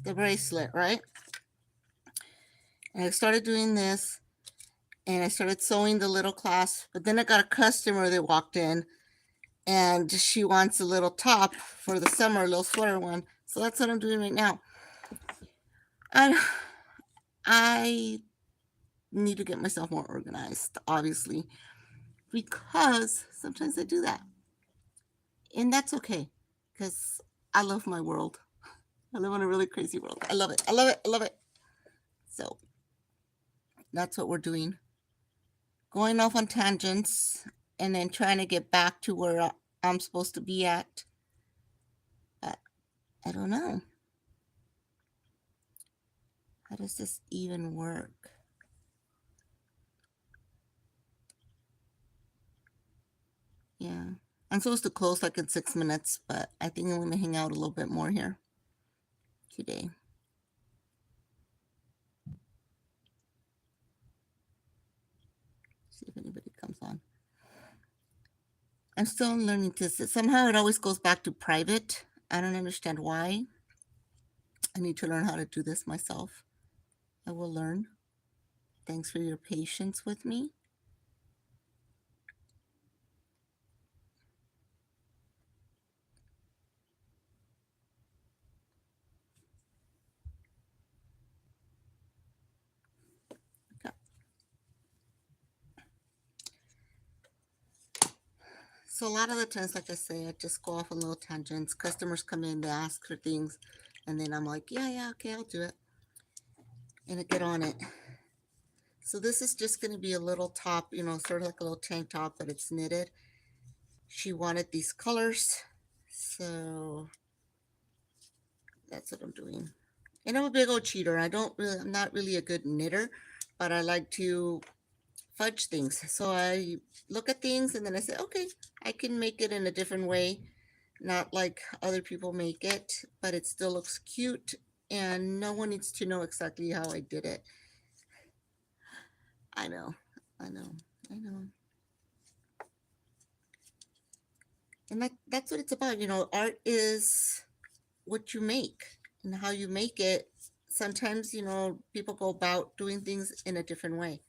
the bracelet, right? And I started doing this, and I started sewing the little clasp, but then I got a customer that walked in, and she wants a little top for the summer, a little sweater one. So that's what I'm doing right now. And I need to get myself more organized, obviously, because sometimes I do that. And that's okay, because I love my world. I live in a really crazy world. I love it. I love it. I love it. So that's what we're doing. Going off on tangents and then trying to get back to where I'm supposed to be at. I don't know. How does this even work? Yeah. I'm supposed to close like in 6 minutes, but I think I'm going to hang out a little bit more here today. See if anybody comes on. I'm still learning to sit. Somehow it always goes back to private. I don't understand why. I need to learn how to do this myself. I will learn. Thanks for your patience with me. Okay. So a lot of the times, like I say, I just go off on little tangents. Customers come in, they ask for things, and then I'm like, yeah, okay, I'll do it. And I get on it. So this is just going to be a little top, sort of like a little tank top, but it's knitted. She wanted these colors, so that's what I'm doing. And I'm a big old cheater. I'm not really a good knitter, but I like to fudge things. So I look at things and then I say, okay, I can make it in a different way, not like other people make it, but it still looks cute, and no one needs to know exactly how I did it. I know, I know, I know. And that's what it's about. Art is what you make and how you make it. Sometimes, people go about doing things in a different way,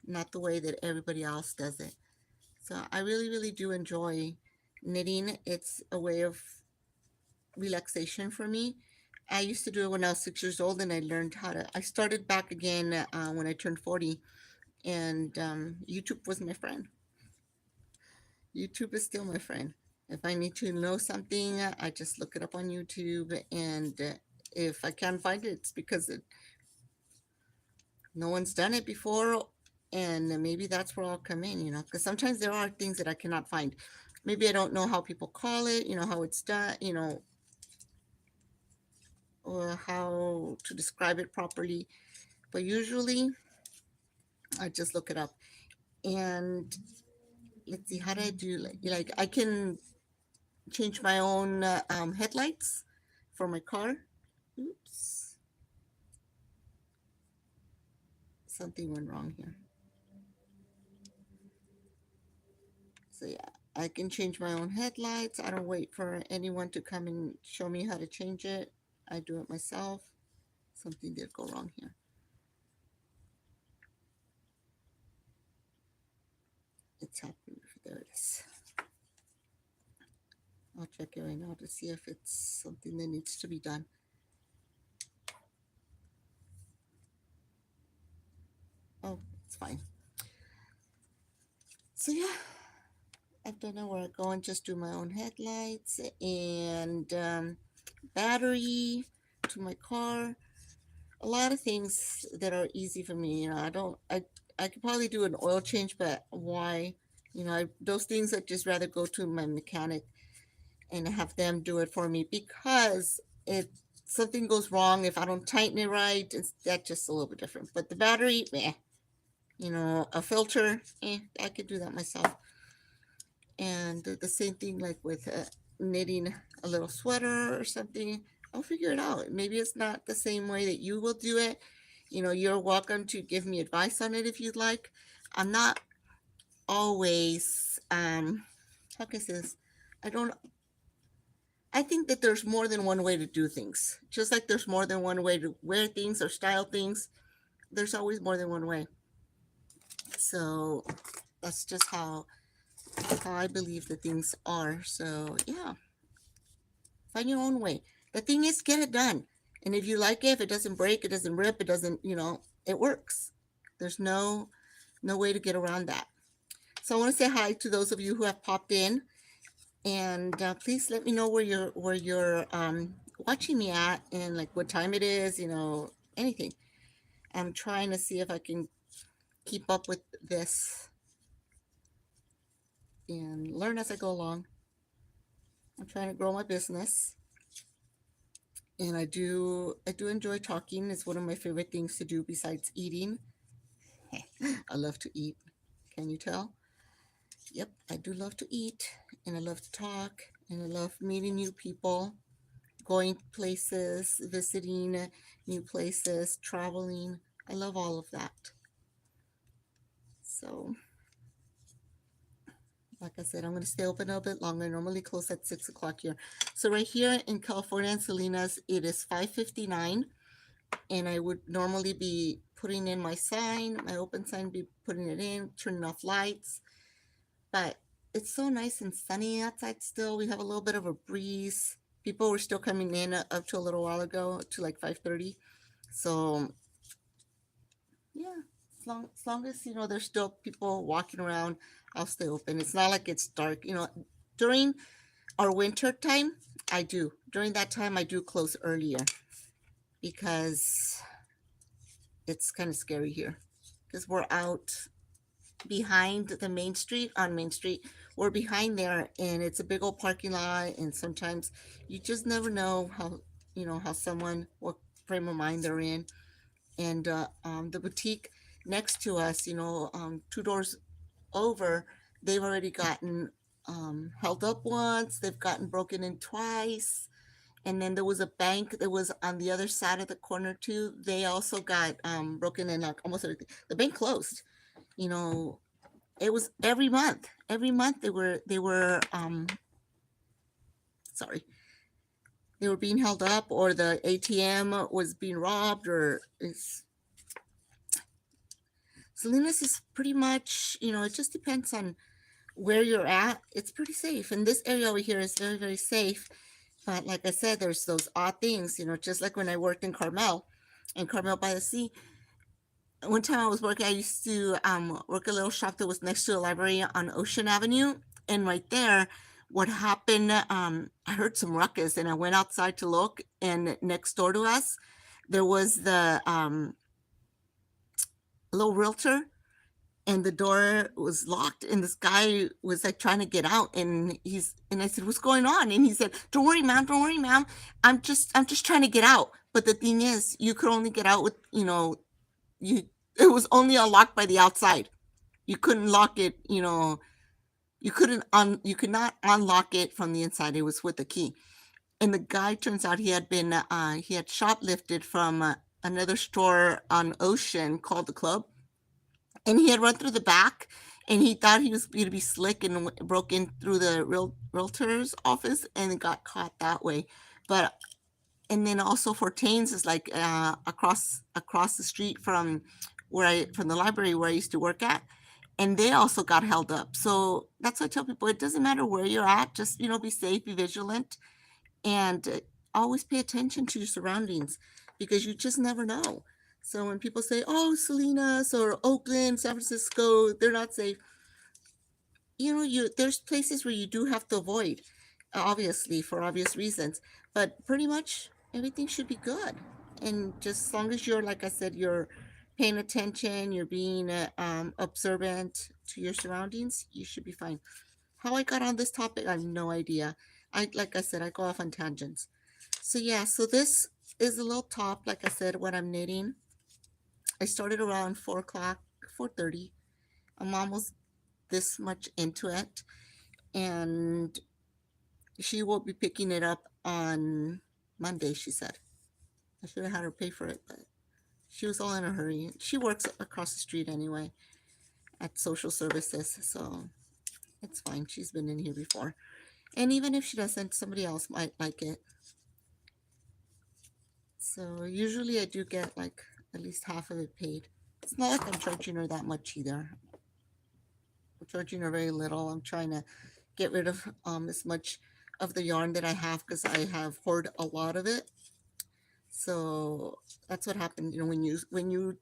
not the way that everybody else does it. So I really, really do enjoy knitting. It's a way of relaxation for me. I used to do it when I was 6 years old, and I started back again when I turned 40, and YouTube was my friend. YouTube is still my friend. If I need to know something, I just look it up on YouTube, and if I can't find it, it's because no one's done it before, and maybe that's where I'll come in, because sometimes there are things that I cannot find. Maybe I don't know how people call it, how it's done, or how to describe it properly. But usually I just look it up. And let's see, how do I do, like I can change my own headlights for my car. Oops. Something went wrong here. So yeah, I can change my own headlights. I don't wait for anyone to come and show me how to change it. I do it myself. Something did go wrong here. It's happening. There it is. I'll check it right now to see if it's something that needs to be done. Oh, it's fine. So yeah, I don't know where I go and just do my own headlights and battery to my car. A lot of things that are easy for me. I could probably do an oil change, but why? Those things I'd just rather go to my mechanic and have them do it for me, because if something goes wrong, if I don't tighten it right, that's just a little bit different. But the battery, a filter, I could do that myself. And the same thing like with knitting a little sweater or something. I'll figure it out. Maybe it's not the same way that you will do it. You're welcome to give me advice on it if you'd like. I'm not always how can I say this? I don't I think that there's more than one way to do things. Just like there's more than one way to wear things or style things, there's always more than one way. So that's just how I believe that things are. So yeah, find your own way. The thing is, get it done. And if you like it, if it doesn't break, it doesn't rip, it doesn't, it works. There's no way to get around that. So I want to say hi to those of you who have popped in, and please let me know where you're watching me at, and like what time it is. Anything. I'm trying to see if I can keep up with this and learn as I go along. I'm trying to grow my business, and I do enjoy talking. It's one of my favorite things to do besides eating. I love to eat. Can you tell? Yep, I do love to eat, and I love to talk, and I love meeting new people, going places, visiting new places, traveling. I love all of that. So, like I said, I'm going to stay open a little bit longer. I normally close at 6 o'clock here. So right here in California and Salinas, it is 5:59, and I would normally be putting in my sign, my open sign, be putting it in, turning off lights. But it's so nice and sunny outside still. We have a little bit of a breeze. People were still coming in up to a little while ago, to like 5:30. So yeah, as long as there's still people walking around, I'll stay open. It's not like it's dark. During our winter time, I do. During that time, I do close earlier because it's kind of scary here. Because we're out behind the main street, on Main Street. We're behind there, and it's a big old parking lot. And sometimes you just never know how someone, what frame of mind they're in. And the boutique next to us, two doors over, they've already gotten held up once. They've gotten broken in twice. And then there was a bank that was on the other side of the corner too. They also got broken in, like almost everything. The bank closed. You know, it was every month. Every month they were sorry, they were being held up, or the ATM was being robbed, or it's Salinas is pretty much, it just depends on where you're at. It's pretty safe. And this area over here is very, very safe. But like I said, there's those odd things, just like when I worked in Carmel by the Sea. One time I was working, I used to work a little shop that was next to a library on Ocean Avenue. And right there, what happened, I heard some ruckus, and I went outside to look. And next door to us, there was the little realtor, and the door was locked, and this guy was like trying to get out, and I said, what's going on? And he said, don't worry ma'am, I'm just trying to get out. But the thing is, you could only get out with, you it was only unlocked by the outside. You couldn't lock it, you could not unlock it from the inside. It was with a key. And the guy, turns out, he had shoplifted from another store on Ocean called the Club, and he had run through the back, and he thought he was going to be slick and broke in through the realtor's office and got caught that way. But and then also Fortains is like across the street from from the library where I used to work at, and they also got held up. So that's why I tell people, it doesn't matter where you're at, just be safe, be vigilant, and always pay attention to your surroundings, because you just never know. So when people say, "Oh, Salinas or Oakland, San Francisco, they're not safe," there's places where you do have to avoid, obviously for obvious reasons, but pretty much everything should be good. And just as long as you're, like I said, you're paying attention, you're being observant to your surroundings, you should be fine. How I got on this topic, I have no idea. Like I said, I go off on tangents. So yeah, so this is a little top, like I said, what I'm knitting. I started around 4 o'clock, 4:30. I'm almost this much into it, and she will be picking it up on Monday, she said. I should have had her pay for it, but she was all in a hurry. She works across the street anyway at social services, so it's fine. She's been in here before. And even if she doesn't, somebody else might like it. So usually I do get like at least half of it paid. It's not like I'm charging her that much either. I'm charging her very little. I'm trying to get rid of as much of the yarn that I have because I have hoard a lot of it. So that's what happened. You know, when you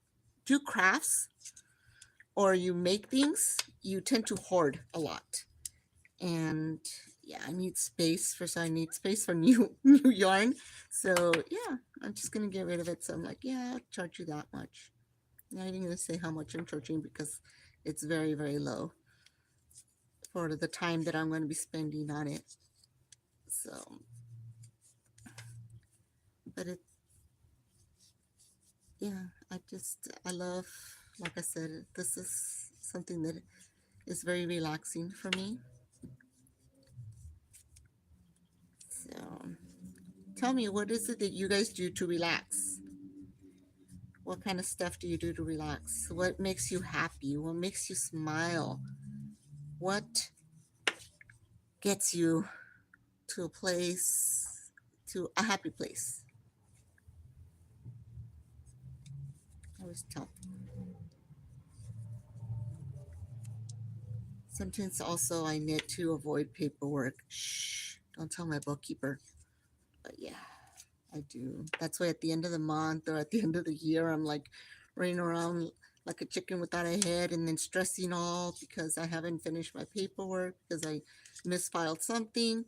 do crafts or you make things, you tend to hoard a lot. And yeah, I need space for so I need space for new new yarn. So yeah, I'm just gonna get rid of it. So I'm like, yeah, I'll charge you that much. I'm not even gonna say how much I'm charging because it's very, very low for the time that I'm going to be spending on it. So, but it, yeah, I love, like I said, this is something that is very relaxing for me. So, tell me, what is it that you guys do to relax? What kind of stuff do you do to relax? What makes you happy? What makes you smile? What gets you to a place, to a happy place? I always tell. Sometimes also I knit to avoid paperwork. Shh, don't tell my bookkeeper. But yeah, I do. That's why at the end of the month or at the end of the year, I'm like running around like a chicken without a head and then stressing all because I haven't finished my paperwork because I misfiled something.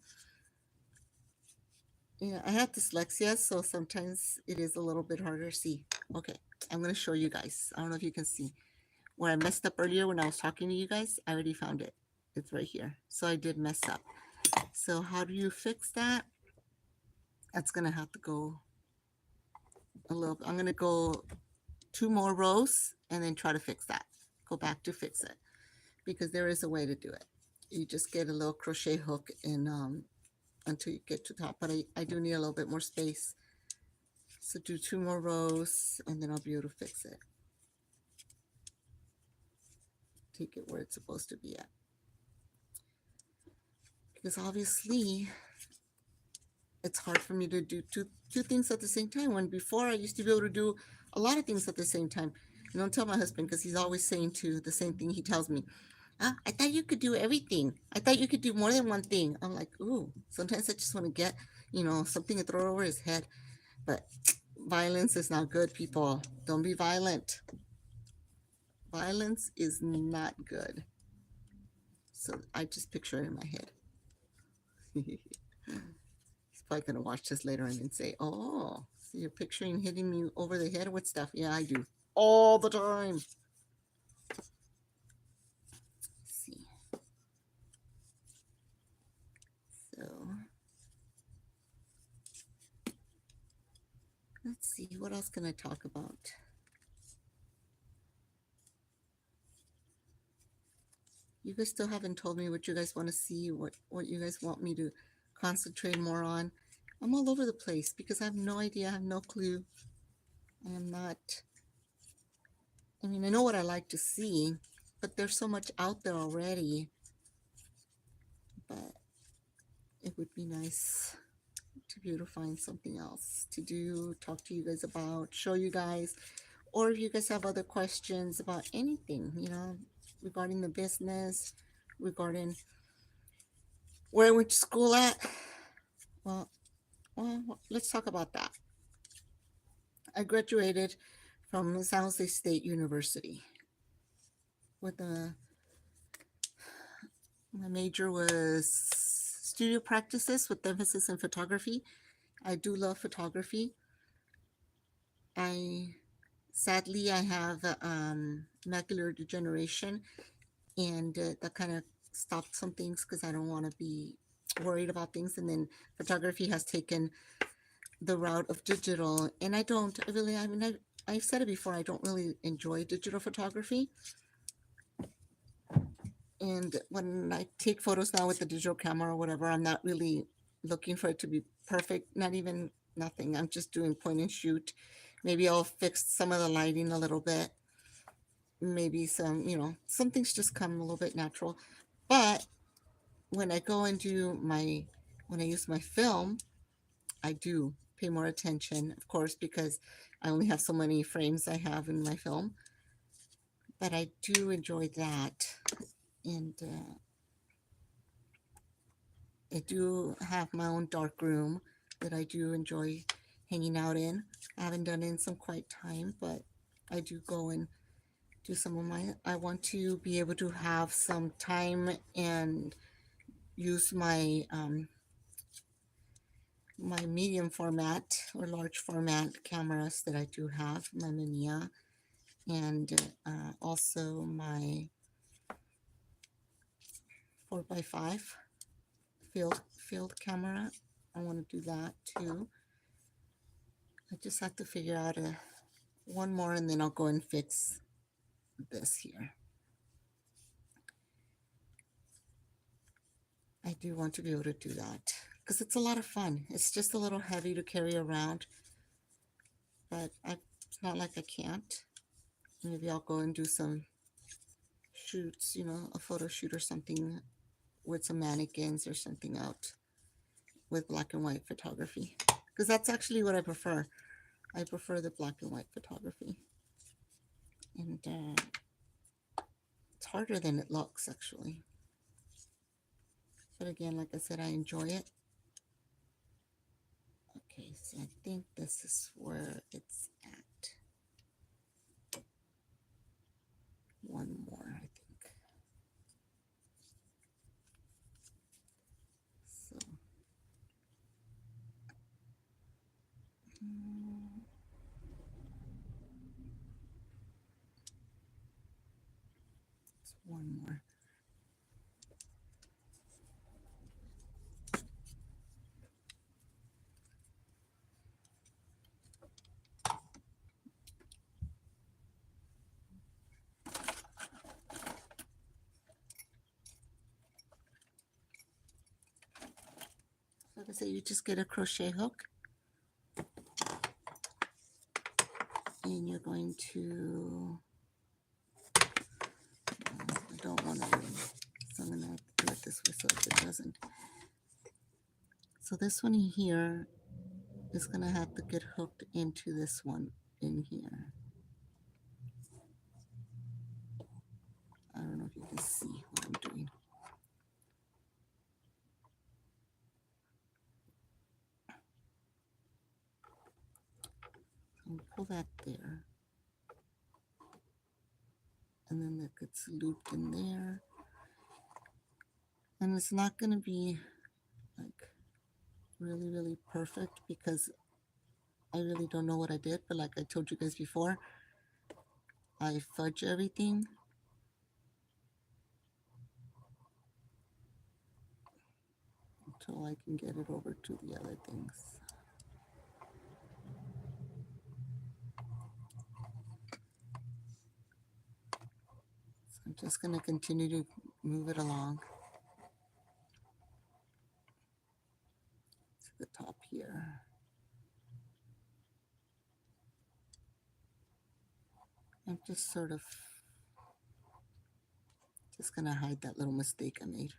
Yeah, I have dyslexia, so sometimes it is a little bit harder to see. Okay, I'm going to show you guys. I don't know if you can see. Where I messed up earlier when I was talking to you guys, I already found it. It's right here. So I did mess up. So how do you fix that? That's going to have to go a little, I'm going to go 2 more rows and then try to fix that. Go back to fix it because there is a way to do it. You just get a little crochet hook and until you get to the top, but I do need a little bit more space. So do 2 more rows and then I'll be able to fix it. Take it where it's supposed to be at. Because obviously it's hard for me to do two things at the same time. When before I used to be able to do a lot of things at the same time. And don't tell my husband because he's always saying to the same thing he tells me. Ah, I thought you could do everything. I thought you could do more than one thing. I'm like, ooh, sometimes I just want to get, something to throw over his head. But violence is not good, people. Don't be violent. Violence is not good. So I just picture it in my head. He's probably going to watch this later and then say, oh, so you're picturing hitting me over the head with stuff. Yeah, I do. All the time. Let's see. So, let's see. What else can I talk about? You guys still haven't told me what you guys want to see, what you guys want me to concentrate more on. I'm all over the place because I have no idea. I have no clue. I am not. I mean, I know what I like to see, but there's so much out there already. But it would be nice to be able to find something else to do, talk to you guys about, show you guys, or if you guys have other questions about anything, regarding the business, regarding where I went to school at. Well, let's talk about that. I graduated from San Jose State University with my major was studio practices with emphasis in photography. I do love photography. I sadly I have macular degeneration, and that kind of stopped some things because I don't want to be worried about things. And then photography has taken the route of digital, and I don't really. I mean, I've said it before. I don't really enjoy digital photography. And when I take photos now with the digital camera or whatever, I'm not really looking for it to be perfect. Not even nothing. I'm just doing point and shoot. Maybe I'll fix some of the lighting a little bit. Maybe some things just come a little bit natural. But when I go and do my, when I use my film, I do pay more attention, of course, because I only have so many frames I have in my film. But I do enjoy that. And I do have my own dark room that I do enjoy hanging out in. I haven't done it in some quite time, but I do go and do some of my, I want to be able to have some time and use my medium format or large format cameras that I do have, my Mamiya, and also my 4x5 field camera. I want to do that too. I just have to figure out one more, and then I'll go and fix this here. I do want to be able to do that because it's a lot of fun. It's just a little heavy to carry around, but it's not like I can't. Maybe I'll go and do some shoots, a photo shoot or something with some mannequins or something out with black and white photography, because that's actually what I prefer. I prefer the black and white photography, and it's harder than it looks actually. But again, like I said, I enjoy it. Okay, so I think this is where it's at. One more, I think. So, it's one more. Like I say, you just get a crochet hook, and you're going to, I don't want to really, so I'm going to have to do it this way so it doesn't. So this one here is going to have to get hooked into this one in here. I don't know if you can see what I'm doing. So I'll pull that there. And then that gets looped in there. And it's not going to be like really, really perfect because I really don't know what I did. But like I told you guys before, I fudge everything. Until I can get it over to the other things. So I'm just going to continue to move it along to the top here. I'm just sort of just going to hide that little mistake I made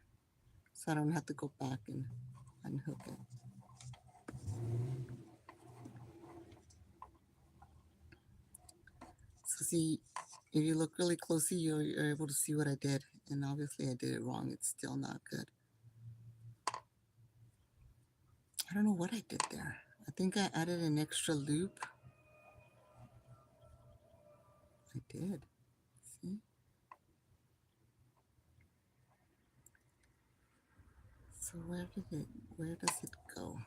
so I don't have to go back and unhook it. So see, if you look really closely, you're able to see what I did. And obviously I did it wrong. It's still not good. I don't know what I did there. I think I added an extra loop. I did. See? So where does it go?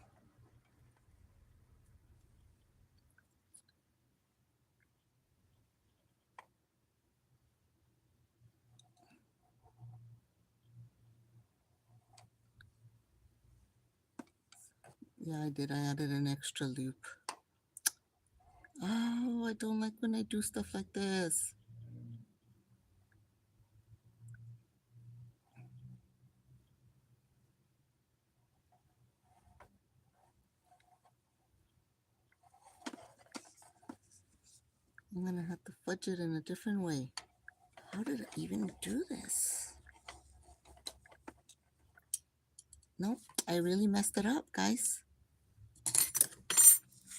Yeah, I did. I added an extra loop. Oh, I don't like when I do stuff like this. I'm gonna have to fudge it in a different way. How did I even do this? Nope, I really messed it up, guys.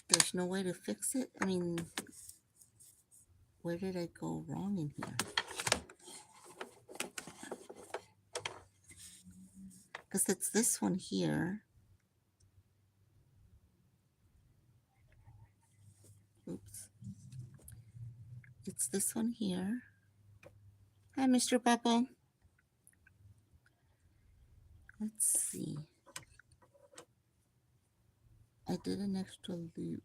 There's no way to fix it. I mean, where did I go wrong in here? Because it's this one here. Oops. It's this one here. Hi, Mr. Bubble. Let's see. I did an extra loop.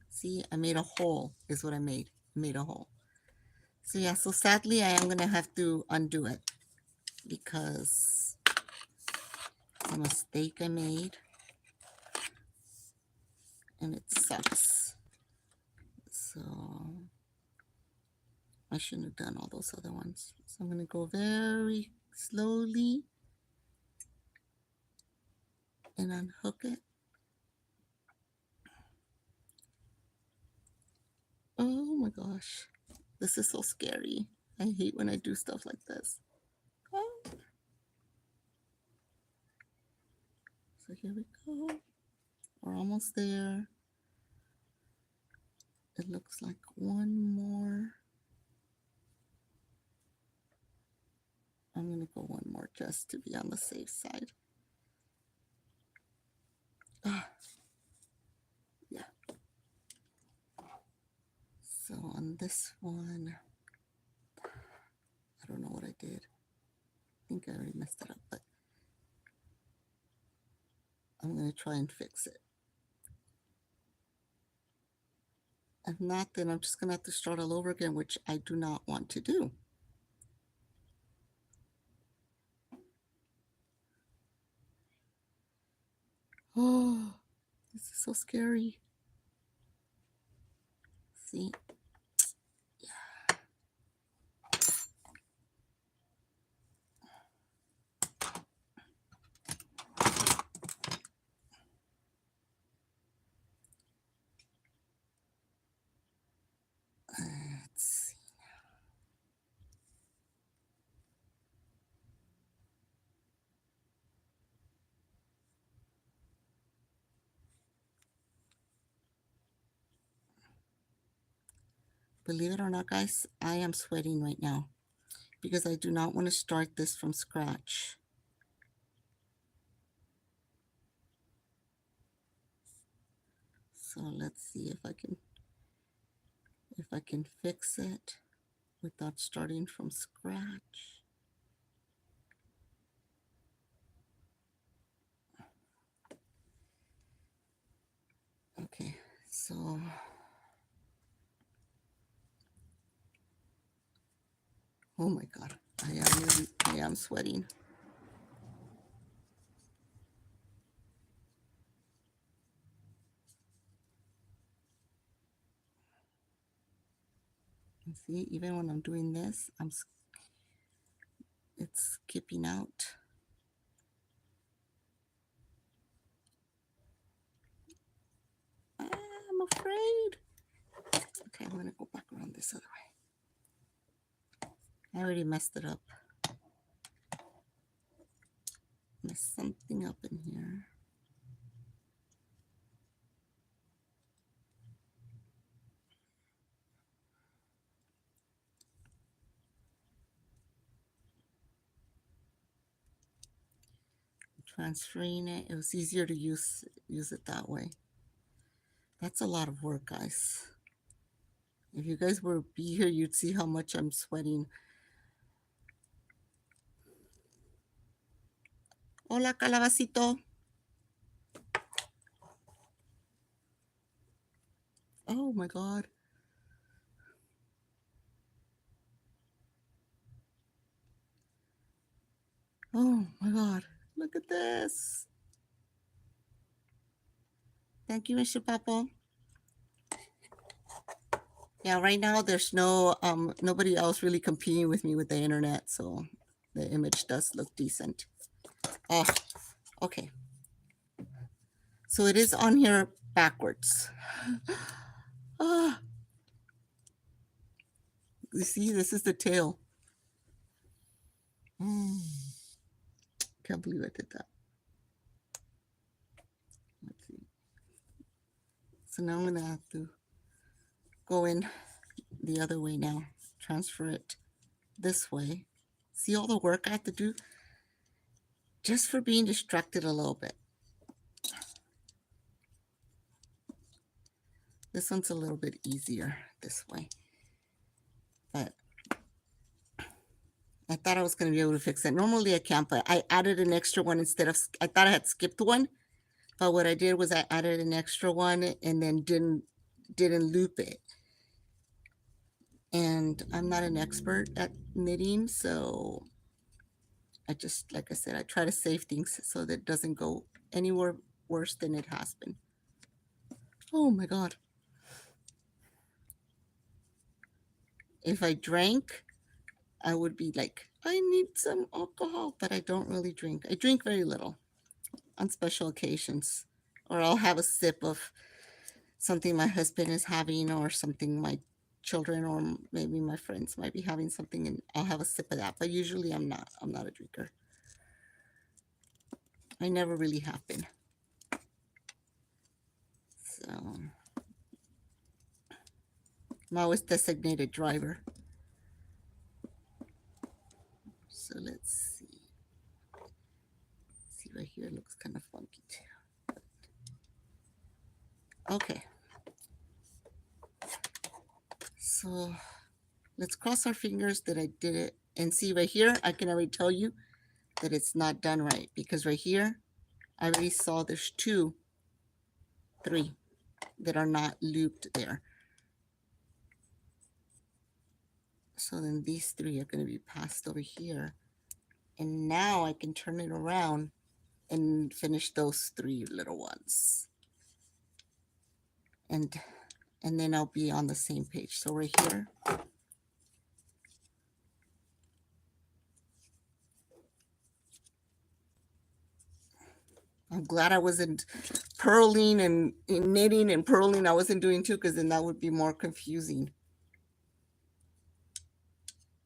See, I made a hole is what I made. I made a hole. So yeah, so sadly I am going to have to undo it because it's a mistake I made and it sucks. So I shouldn't have done all those other ones. So I'm going to go very slowly and unhook it. Oh my gosh, this is so scary. I hate when I do stuff like this. Oh. So here we go. We're almost there. It looks like one more. I'm going to go one more just to be on the safe side. Yeah. So on this one, I don't know what I did. I think I already messed it up, but I'm going to try and fix it. If not, then I'm just going to have to start all over again, which I do not want to do. Oh, this is so scary. See? Let's see. Believe it or not, guys, I am sweating right now because I do not want to start this from scratch. So let's see if I can fix it without starting from scratch. Okay, so oh my god, I am sweating. And see, even when I'm doing this, it's skipping out. I'm afraid. Okay, I'm gonna go back around this other way. I already messed it up. Messed something up in here. Transferring it, it was easier to use it that way. That's a lot of work, guys. If you guys were be here, you'd see how much I'm sweating. Hola, calabacito. Oh my god. Oh my god. Look at this. Thank you, Mr. Papo. Yeah, right now there's nobody else really competing with me with the internet, so the image does look decent. Oh, okay. So it is on here backwards. Ah, you see, this is the tail. Can't believe I did that. So now I'm going to have to go in the other way now. Transfer it this way. See all the work I have to do just for being distracted a little bit. This one's a little bit easier this way. But I thought I was going to be able to fix that. Normally I can't, but I added an extra one instead of, I thought I had skipped one. But what I did was I added an extra one and then didn't loop it. And I'm not an expert at knitting, so I just, like I said, I try to save things so that it doesn't go anywhere worse than it has been. Oh my God. If I drank, I would be like, I need some alcohol, but I don't really drink. I drink very little on special occasions, or I'll have a sip of something my husband is having or something my children or maybe my friends might be having something, and I'll have a sip of that. But usually I'm not a drinker. I never really have been. So I'm always designated driver. So let's see. See right here, it looks kind of funky too. Okay. So let's cross our fingers that I did it. And see right here, I can already tell you that it's not done right, because right here, I already saw there's 3 that are not looped there. So then these 3 are going to be passed over here. And now I can turn it around and finish those 3 little ones. And then I'll be on the same page. So right here, I'm glad I wasn't purling and knitting and purling. I wasn't doing 2, because then that would be more confusing.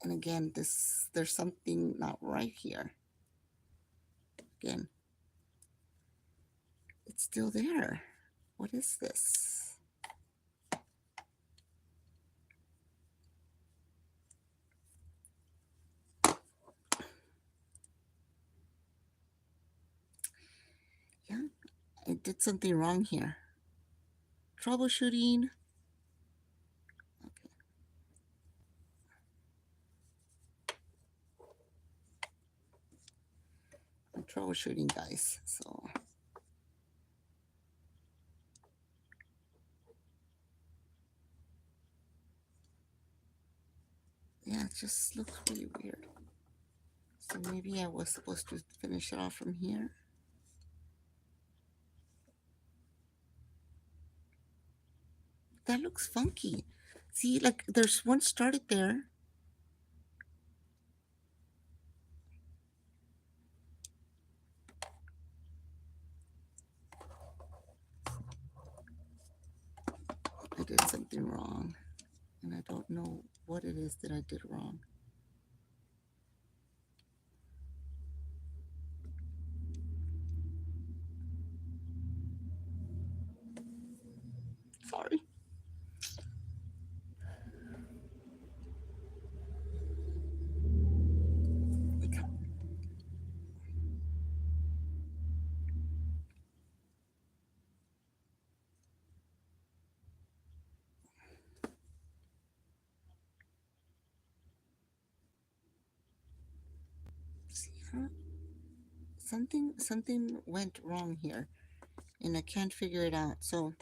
And again, there's something not right here. Again, it's still there. What is this? Yeah, I did something wrong here. Troubleshooting. Okay. I'm troubleshooting, guys. So yeah, it just looks really weird. So maybe I was supposed to finish it off from here. That looks funky. See, like there's one started there. I did something wrong, and I don't know what it is that I did wrong. Sorry. See, huh? Something went wrong here, and I can't figure it out. So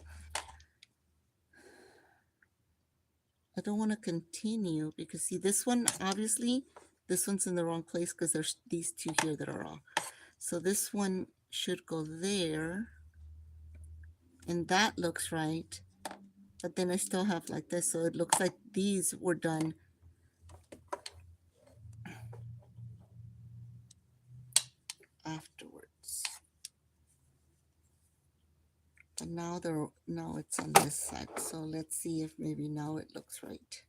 I don't want to continue, because see, this one, obviously this one's in the wrong place, because there's these 2 here that are off. So this one should go there, and that looks right, but then I still have like this, so it looks like these were done afterwards. But now it's on this side, so let's see if maybe now it looks right.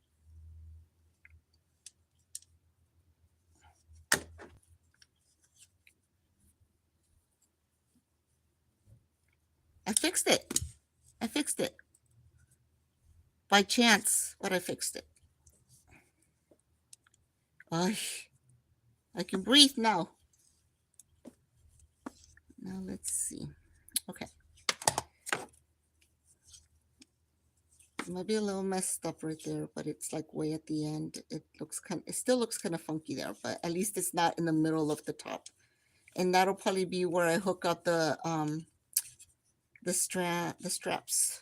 I fixed it. by chance, but I fixed it. I I can breathe now. Now let's see. Okay. It might be a little messed up right there, but it's like way at the end. It still looks kind of funky there, but at least it's not in the middle of the top. And that'll probably be where I hook up the straps.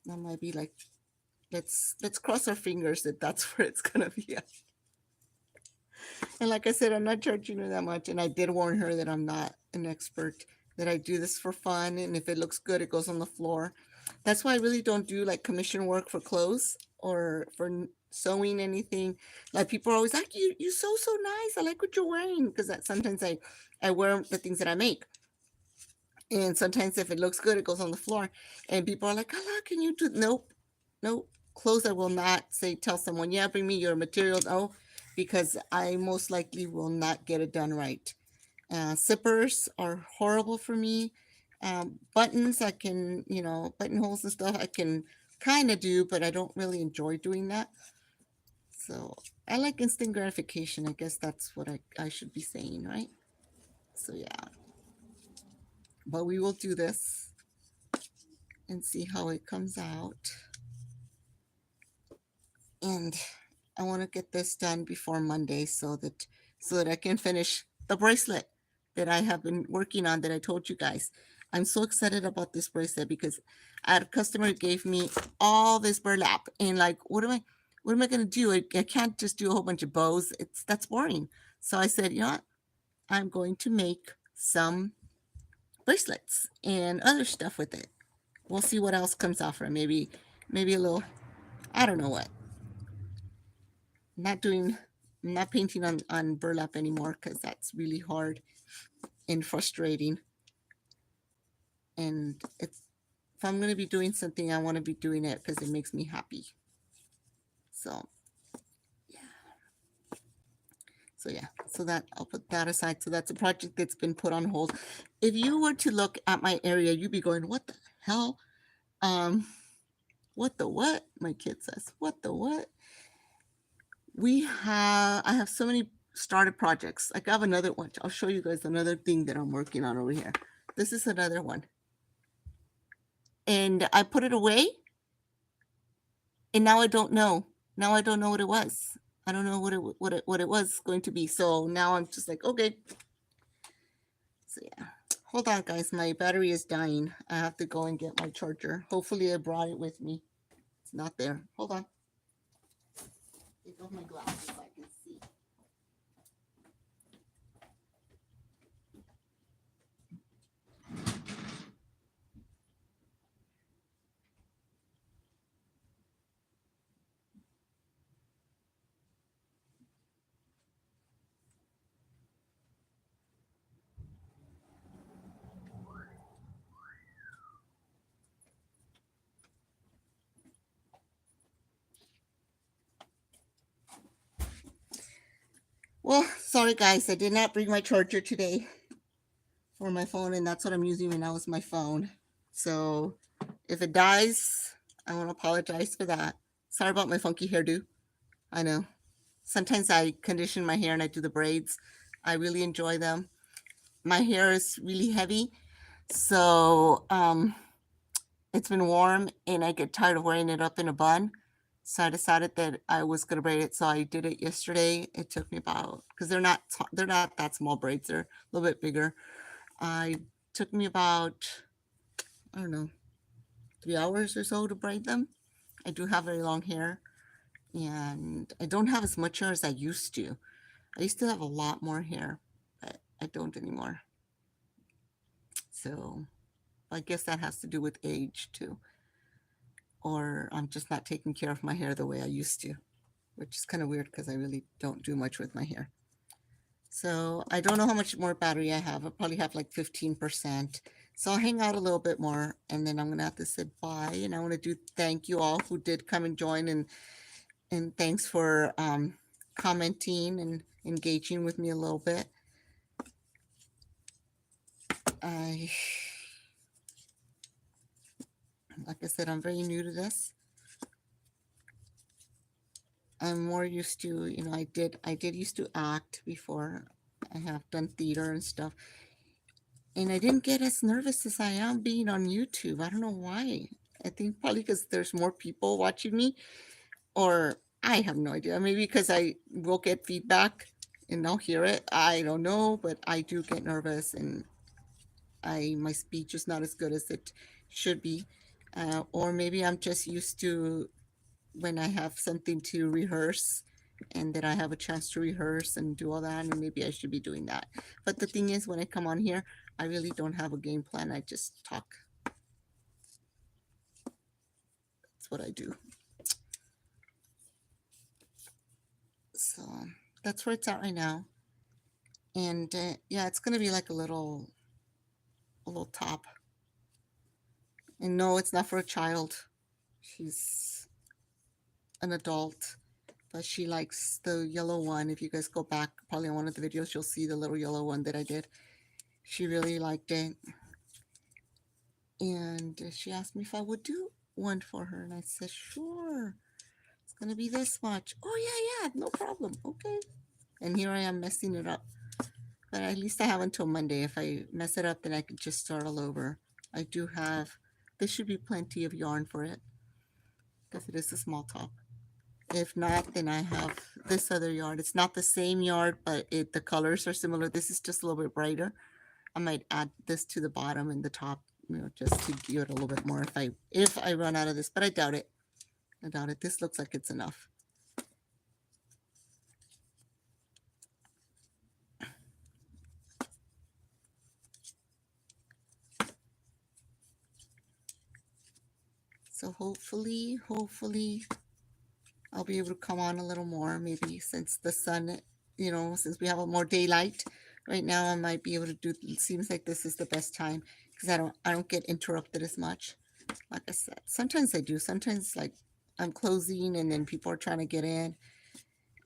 That might be like, let's cross our fingers that that's where it's gonna be at. And like I said, I'm not charging her that much, and I did warn her that I'm not an expert, that I do this for fun, and if it looks good, it goes on the floor. That's why I really don't do like commission work for clothes or for sewing anything. Like people are always like, you sew so nice. I like what you're wearing, because sometimes I wear the things that I make, and sometimes if it looks good, it goes on the floor, and people are like, "Allah, can you do?" Nope, nope. Clothes, I will not say tell someone, "Yeah, bring me your material." No, because I most likely will not get it done right. Zippers are horrible for me. Buttons, I can, buttonholes and stuff, I can kind of do, but I don't really enjoy doing that. So I like instant gratification. I guess that's what I should be saying, right? So yeah, but we will do this and see how it comes out. And I want to get this done before Monday so that I can finish the bracelet that I have been working on that I told you guys. I'm so excited about this bracelet because a customer gave me all this burlap, and like, what am I going to do? I can't just do a whole bunch of bows. That's boring. So I said, you know what? I'm going to make some bracelets and other stuff with it. We'll see what else comes out from it. Maybe a little, I don't know what. Not doing not painting on burlap anymore because that's really hard and frustrating. And it's if I'm going to be doing something, I want to be doing it because it makes me happy. So so that I'll put that aside. So that's a project that's been put on hold. If you were to look at my area, you'd be going, what the hell? What the what? My kid says, what the what? I have so many started projects. Like I have another one. I'll show you guys another thing that I'm working on over here. This is another one. And I put it away, and now I don't know. Now I don't know what it was. I don't know what it was going to be. So now I'm just like, okay. So yeah. Hold on, guys. My battery is dying. I have to go and get my charger. Hopefully I brought it with me. It's not there. Hold on. Take off my glasses so I can see. Well, sorry guys, I did not bring my charger today for my phone, and that's what I'm using right now is my phone. So if it dies, I want to apologize for that. Sorry about my funky hairdo. I know. Sometimes I condition my hair and I do the braids. I really enjoy them. My hair is really heavy, so it's been warm and I get tired of wearing it up in a bun. So I decided that I was gonna braid it. So I did it yesterday. It took me about because they're not that small braids. They're a little bit bigger. I took me about, I don't know, 3 hours or so to braid them. I do have very long hair, and I don't have as much hair as I used to. I used to have a lot more hair, but I don't anymore. So I guess that has to do with age too, or I'm just not taking care of my hair the way I used to, which is kind of weird because I really don't do much with my hair. So I don't know how much more battery I have. I probably have like 15%. So I'll hang out a little bit more, and then I'm gonna have to say bye. And I want to do thank you all who did come and join, and thanks for commenting and engaging with me a little bit. I Like I said, I'm very new to this. I'm more used to, I did used to act before. I have done theater and stuff. And I didn't get as nervous as I am being on YouTube. I don't know why. I think probably because there's more people watching me, or I have no idea. Maybe because I will get feedback and I'll hear it. I don't know, but I do get nervous, and my speech is not as good as it should be. Or maybe I'm just used to when I have something to rehearse and that I have a chance to rehearse and do all that, and maybe I should be doing that. But the thing is, when I come on here, I really don't have a game plan. I just talk. That's what I do. So that's where it's at right now. And yeah, it's gonna be like a little top. And no, it's not for a child. She's an adult, but she likes the yellow one. If you guys go back, probably on one of the videos, you'll see the little yellow one that I did. She really liked it. And she asked me if I would do one for her. And I said, sure. It's going to be this much. Oh, yeah, no problem. Okay. And here I am messing it up. But at least I have until Monday. If I mess it up, then I can just start all over. I do have, there should be plenty of yarn for it because it is a small top. If not, then I have this other yard. It's not the same yard, but the colors are similar. This is just a little bit brighter. I might add this to the bottom and the top, just to give it a little bit more if I run out of this, but I doubt it. I doubt it. This looks like it's enough. So hopefully, I'll be able to come on a little more. Maybe since the sun, since we have a more daylight right now, I might be able to do. It seems like this is the best time because I don't get interrupted as much. Like I said, sometimes I do. Sometimes like I'm closing and then people are trying to get in,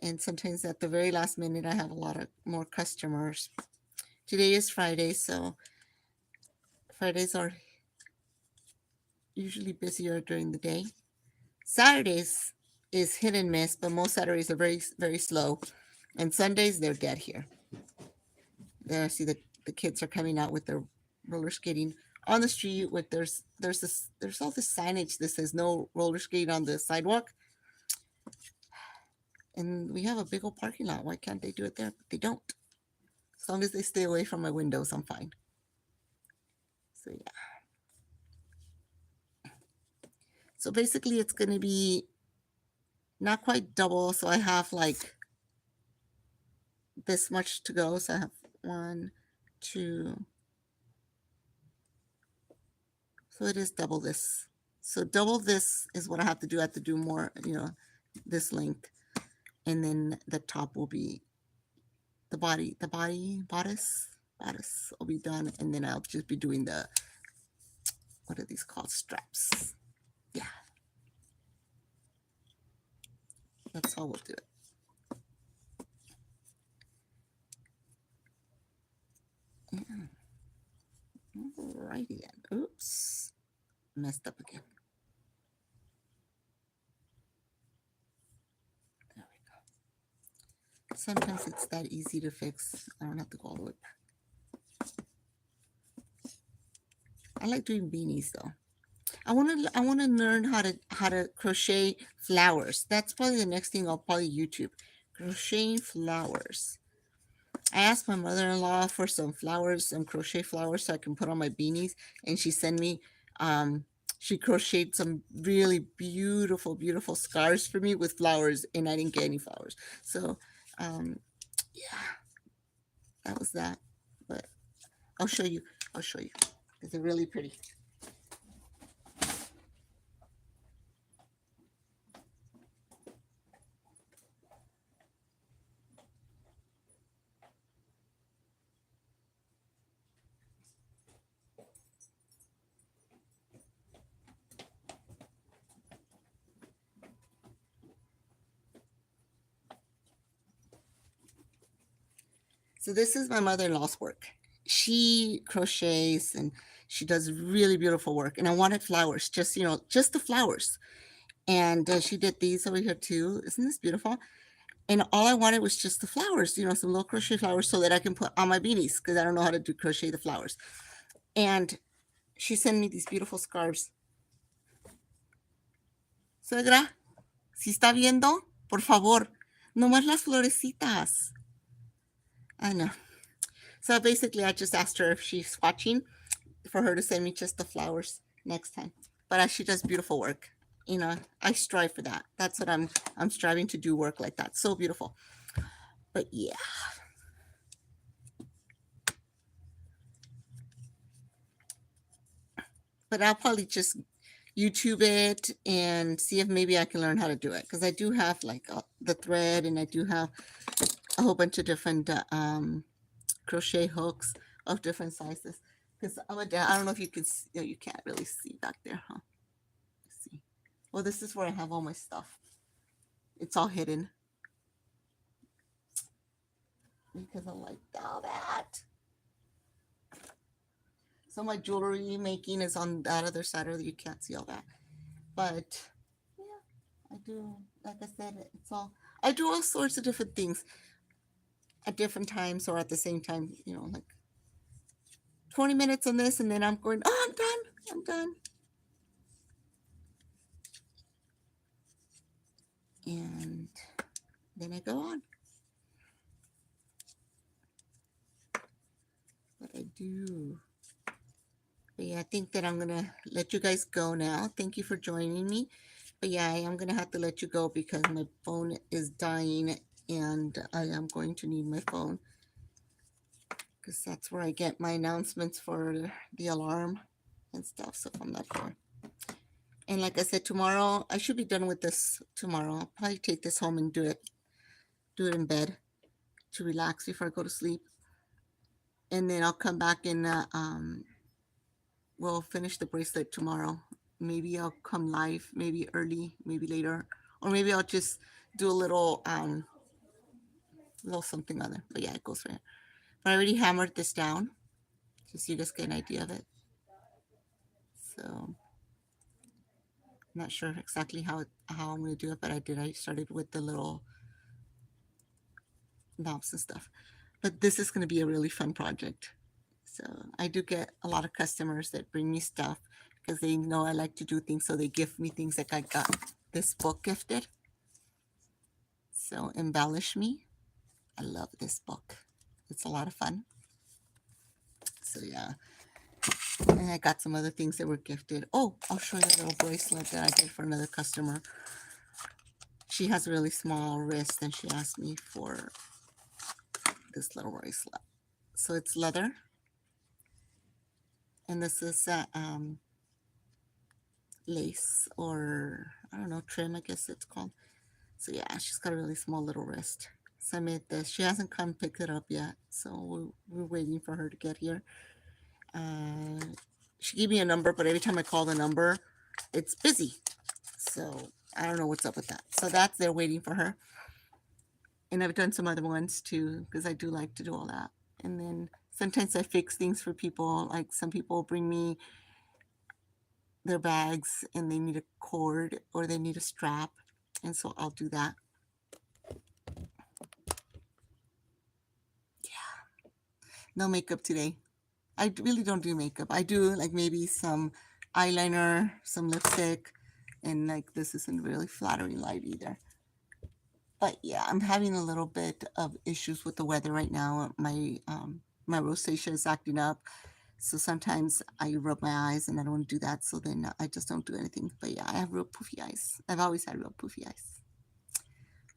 and sometimes at the very last minute I have a lot of more customers. Today is Friday, so Fridays are usually busier during the day. Saturdays is hit and miss, but most Saturdays are very, very slow. And Sundays, they're dead here. There, I see the kids are coming out with their roller skating on the street. With there's all this signage that says no roller skating on the sidewalk. And we have a big old parking lot. Why can't they do it there? But they don't. As long as they stay away from my windows, I'm fine. So yeah. So basically it's going to be not quite double. So I have like this much to go. So I have 1, 2. So it is double this. So double this is what I have to do. I have to do more, this length. And then the top will be the bodice will be done. And then I'll just be doing what are these called? Straps. Yeah. That's how we'll do it. Yeah. Alrighty then. Oops. Messed up again. There we go. Sometimes it's that easy to fix. I don't have to go all the way back. I like doing beanies though. I want to learn how to crochet flowers. That's probably the next thing I'll probably YouTube. Crocheting flowers. I asked my mother-in-law for some flowers, some crochet flowers so I can put on my beanies, and she sent me she crocheted some really beautiful, beautiful scarves for me with flowers, and I didn't get any flowers. So yeah, that was that. But I'll show you. They're really pretty. So this is my mother-in-law's work. She crochets and she does really beautiful work. And I wanted flowers, just the flowers. And she did these over here too. Isn't this beautiful? And all I wanted was just the flowers, some little crochet flowers so that I can put on my beanies because I don't know how to do crochet the flowers. And she sent me these beautiful scarves. Suegra, si está viendo, por favor, no más las florecitas. I know. So basically, I just asked her if she's watching for her to send me just the flowers next time. But she does beautiful work. I strive for that. That's what I'm striving to do, work like that. So beautiful. But yeah. But I'll probably just YouTube it and see if maybe I can learn how to do it because I do have like the thread and I do have a whole bunch of different crochet hooks of different sizes. Because I don't know if you can see, you can't really see back there, huh? Let's see. Well, this is where I have all my stuff. It's all hidden because I like all that. So my jewelry making is on that other side, or you can't see all that. But yeah, I do. Like I said, I do all sorts of different things at different times or at the same time. Like 20 minutes on this, and then I'm going. Oh, I'm done. I'm done. And then I go on. But I do. But yeah, I think that I'm going to let you guys go now. Thank you for joining me. But yeah, I am going to have to let you go because my phone is dying and I am going to need my phone because that's where I get my announcements for the alarm and stuff. So if I'm not here. And like I said, tomorrow, I should be done with this tomorrow. I'll probably take this home and do it in bed to relax before I go to sleep. And then I'll come back and we'll finish the bracelet tomorrow. Maybe I'll come live, maybe early, maybe later, or maybe I'll just do a little something other. But yeah, it goes for it. But I already hammered this down, just so you guys get an idea of it. So I'm not sure exactly how I'm gonna do it, but I started with the little knobs and stuff. But this is gonna be a really fun project. So I do get a lot of customers that bring me stuff because they know I like to do things. So they gift me things, like I got this book gifted. So Embellish Me. I love this book. It's a lot of fun. So yeah. And I got some other things that were gifted. Oh, I'll show you a little bracelet that I did for another customer. She has a really small wrist and she asked me for this little bracelet. So it's leather. And this is lace, or I don't know, trim, I guess it's called. So yeah, she's got a really small little wrist. So I made this. She hasn't come pick it up yet, so we're waiting for her to get here. She gave me a number, but every time I call the number, it's busy. So I don't know what's up with that. So they're waiting for her. And I've done some other ones too, because I do like to do all that. And then sometimes I fix things for people. Like some people bring me their bags and they need a cord or they need a strap. And so I'll do that. Yeah. No makeup today. I really don't do makeup. I do like maybe some eyeliner, some lipstick, and like this isn't really flattering light either. But yeah, I'm having a little bit of issues with the weather right now. My rosacea is acting up. So sometimes I rub my eyes and I don't want to do that. So then I just don't do anything. But yeah, I have real poofy eyes. I've always had real poofy eyes.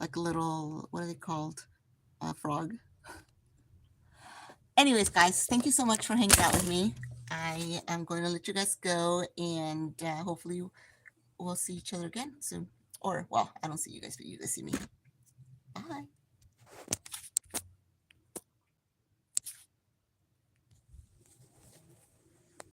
Like a little, what are they called? Frog. Anyways, guys, thank you so much for hanging out with me. I am going to let you guys go and hopefully we'll see each other again soon. Or, well, I don't see you guys, but you guys see me. Bye.